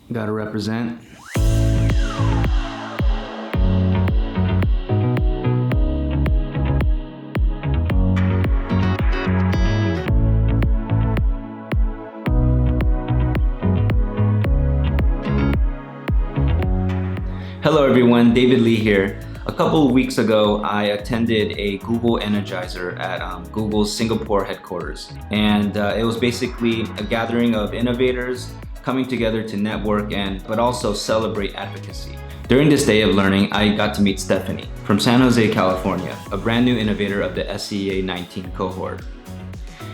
Gotta represent. Hello everyone, David Lee here. A couple of weeks ago, I attended a Google Energizer at Google's Singapore headquarters. And it was basically a gathering of innovators coming together to network but also celebrate advocacy. During this day of learning, I got to meet Stephanie from San Jose, California, a brand new innovator of the SEA 19 cohort.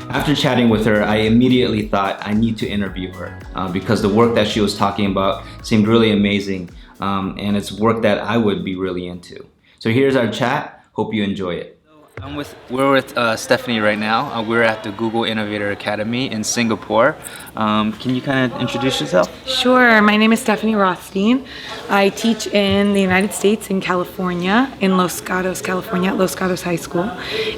After chatting with her, I immediately thought I need to interview her because the work that she was talking about seemed really amazing. And it's work that I would be really into. So here's our chat. Hope you enjoy it. We're with Stephanie right now. We're at the Google Innovator Academy in Singapore. Can you kind of introduce yourself? Sure. My name is Stephanie Rothstein. I teach in the United States in California, in Los Gatos, California, at Los Gatos High School.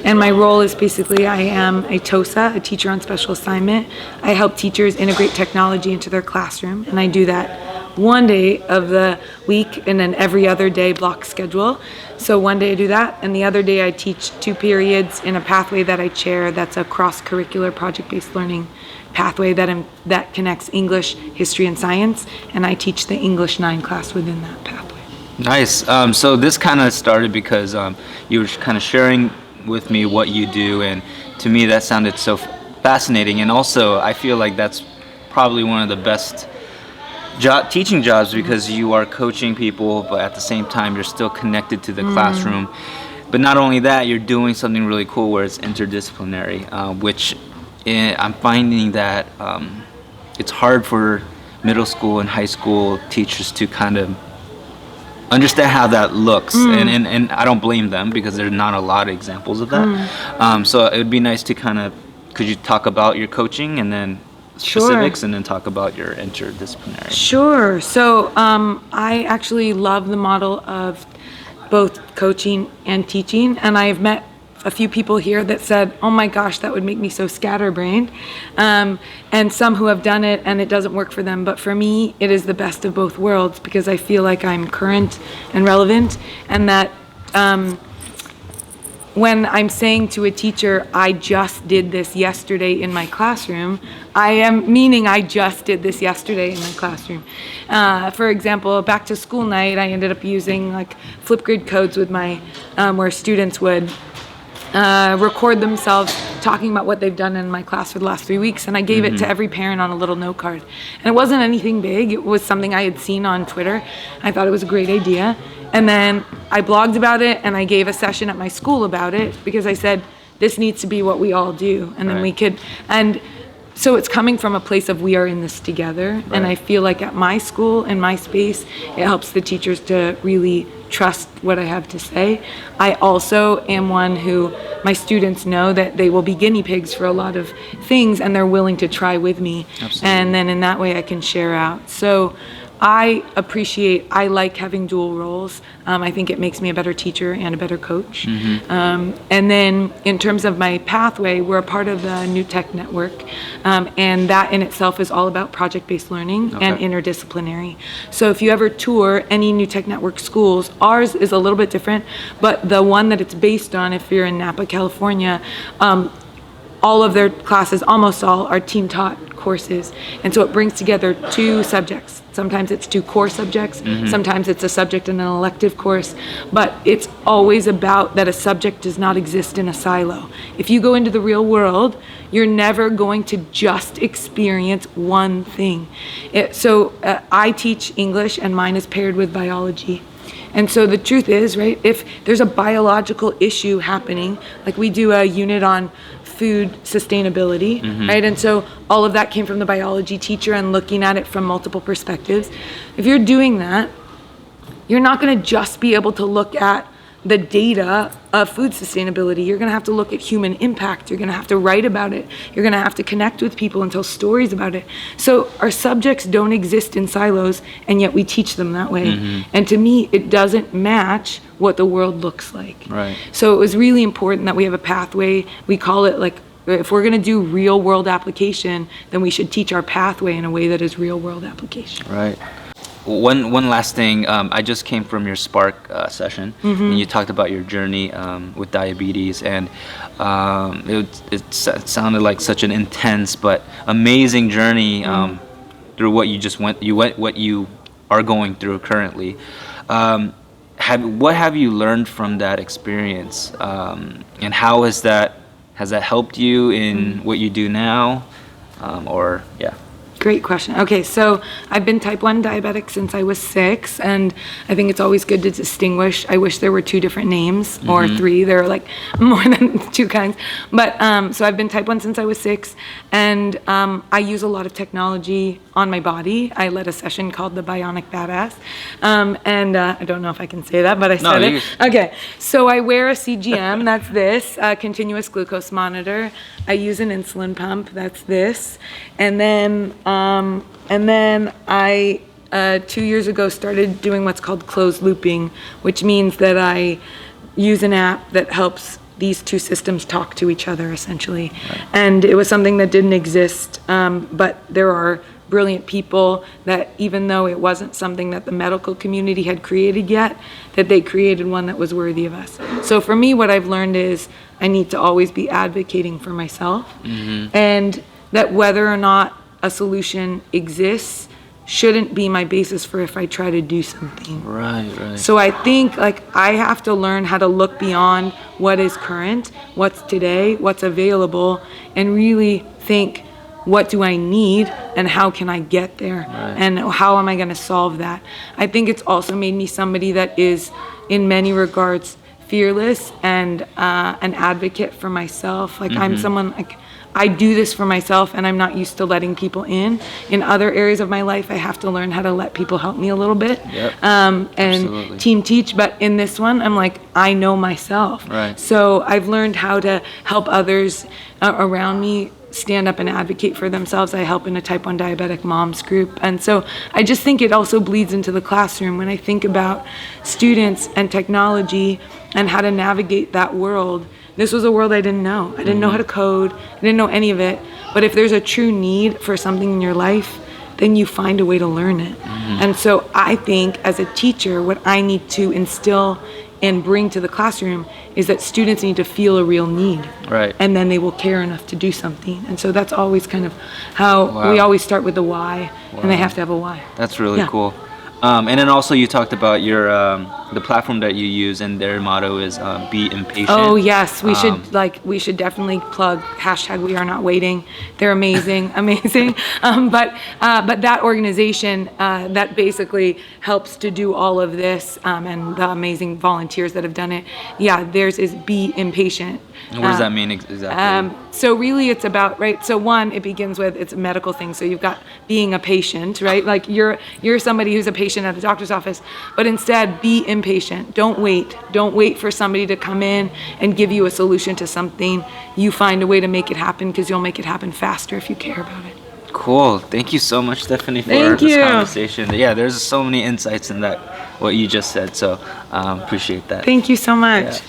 And my role is basically I am a TOSA, a teacher on special assignment. I help teachers integrate technology into their classroom, and I do that one day of the week and then every other day block schedule. So one day I do that, and the other day I teach 2 periods in a pathway that I chair that's a cross-curricular project-based learning pathway that connects English, history, and science, and I teach the English 9 class within that pathway. Nice. So this kind of started because you were kind of sharing with me what you do, and to me that sounded so fascinating, and also I feel like that's probably one of the best teaching jobs because you are coaching people, but at the same time you're still connected to the classroom. But not only that, you're doing something really cool where it's interdisciplinary, which I'm finding that it's hard for middle school and high school teachers to kind of understand how that looks, and I don't blame them because there's not a lot of examples of that. So it would be nice to could you talk about your coaching and then specifics, and then talk about your interdisciplinary. Sure. So I actually love the model of both coaching and teaching, and I've met a few people here that said, oh my gosh, that would make me so scatterbrained, and some who have done it and it doesn't work for them. But for me, it is the best of both worlds because I feel like I'm current and relevant, and that when I'm saying to a teacher, I just did this yesterday in my classroom, I am meaning I just did this yesterday in my classroom. For example, back to school night, I ended up using like Flipgrid codes with where students would record themselves talking about what they've done in my class for the last 3 weeks, and I gave it to every parent on a little note card. And it wasn't anything big, it was something I had seen on Twitter. I thought it was a great idea. And then I blogged about it, and I gave a session at my school about it because I said, this needs to be what we all do. And then we could, and so it's coming from a place of we are in this together. And I feel like at my school, in my space, it helps the teachers to really trust what I have to say. I also am one who my students know that they will be guinea pigs for a lot of things, and they're willing to try with me. Absolutely. And then in that way I can share out. So I like having dual roles. I think it makes me a better teacher and a better coach. And then in terms of my pathway, we're a part of the New Tech Network. And that in itself is all about project-based learning and interdisciplinary. So if you ever tour any New Tech Network schools, ours is a little bit different, but the one that it's based on, if you're in Napa, California, all of their classes, almost all, are team-taught courses. And so it brings together 2 subjects. Sometimes it's 2 core subjects, sometimes it's a subject in an elective course, but it's always about that a subject does not exist in a silo. If you go into the real world, you're never going to just experience one thing. I teach English, and mine is paired with biology. And so the truth is, right, if there's a biological issue happening, like we do a unit on food sustainability, right? And so all of that came from the biology teacher and looking at it from multiple perspectives. If you're doing that, you're not going to just be able to look at the data of food sustainability. You're going to have to look at human impact. You're going to have to write about it. You're going to have to connect with people and tell stories about it. So our subjects don't exist in silos, and yet we teach them that way. And to me, it doesn't match what the world looks like. Right. So it was really important that we have a pathway. We call it like if we're going to do real world application, then we should teach our pathway in a way that is real world application. Right. One last thing. I just came from your Spark session, and you talked about your journey with diabetes, and it sounded like such an intense but amazing journey through what you just went. What you are going through currently. What have you learned from that experience, and how has that helped you in what you do now, or yeah? Great question. Okay, so I've been type 1 diabetic since I was 6, and I think it's always good to distinguish. I wish there were 2 different names, or 3. There are like more than 2 kinds. But so I've been type 1 since I was 6, and I use a lot of technology on my body. I led a session called the Bionic Badass, and I don't know if I can say that, but I said it. Okay, so I wear a CGM, that's this, continuous glucose monitor. I use an insulin pump, that's this, and then I 2 years ago started doing what's called closed looping, which means that I use an app that helps these 2 systems talk to each other essentially. Right. And it was something that didn't exist, but there are brilliant people that, even though it wasn't something that the medical community had created yet, that they created one that was worthy of us. So for me, what I've learned is I need to always be advocating for myself, and that whether or not a solution exists shouldn't be my basis for if I try to do something. Right. So I think like I have to learn how to look beyond what is current, what's today, what's available, and really think, what do I need and how can I get there? Right. And how am I going to solve that? I think it's also made me somebody that is, in many regards, fearless and an advocate for myself. Like I'm someone, like I do this for myself, and I'm not used to letting people in. In other areas of my life, I have to learn how to let people help me a little bit, and absolutely. Team teach. But in this one, I'm like, I know myself. Right. So I've learned how to help others around me stand up and advocate for themselves. I help in a type 1 diabetic moms group. And so I just think it also bleeds into the classroom when I think about students and technology and how to navigate that world. This was a world I didn't know. I didn't know how to code. I didn't know any of it. But if there's a true need for something in your life, then you find a way to learn it. And so I think as a teacher, what I need to instill and bring to the classroom is that students need to feel a real need. Right. And then they will care enough to do something. And so that's always kind of how we always start with the why, and they have to have a why. That's really cool. And then also you talked about your the platform that you use, and their motto is be impatient. Oh yes, we should definitely plug #WeAreNotWaiting. They're amazing. But that organization that basically helps to do all of this, and the amazing volunteers that have done it. Yeah, theirs is be impatient. And what does that mean exactly? So really it's about, right, so one, it begins with, it's a medical thing. So you've got being a patient, right? Like you're somebody who's a patient at a doctor's office, but instead be impatient. Don't wait. Don't wait for somebody to come in and give you a solution to something. You find a way to make it happen, because you'll make it happen faster if you care about it. Cool. Thank you so much, Stephanie, for this conversation. Yeah, there's so many insights in that, what you just said. So appreciate that. Thank you so much. Yeah.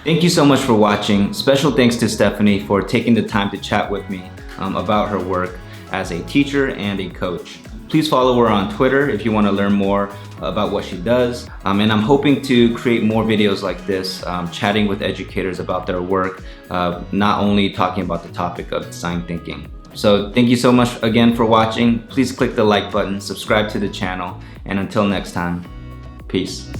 Thank you so much for watching. Special thanks to Stephanie for taking the time to chat with me about her work as a teacher and a coach. Please follow her on Twitter if you want to learn more about what she does. And I'm hoping to create more videos like this, chatting with educators about their work, not only talking about the topic of design thinking. So thank you so much again for watching. Please click the like button, subscribe to the channel, and until next time, peace.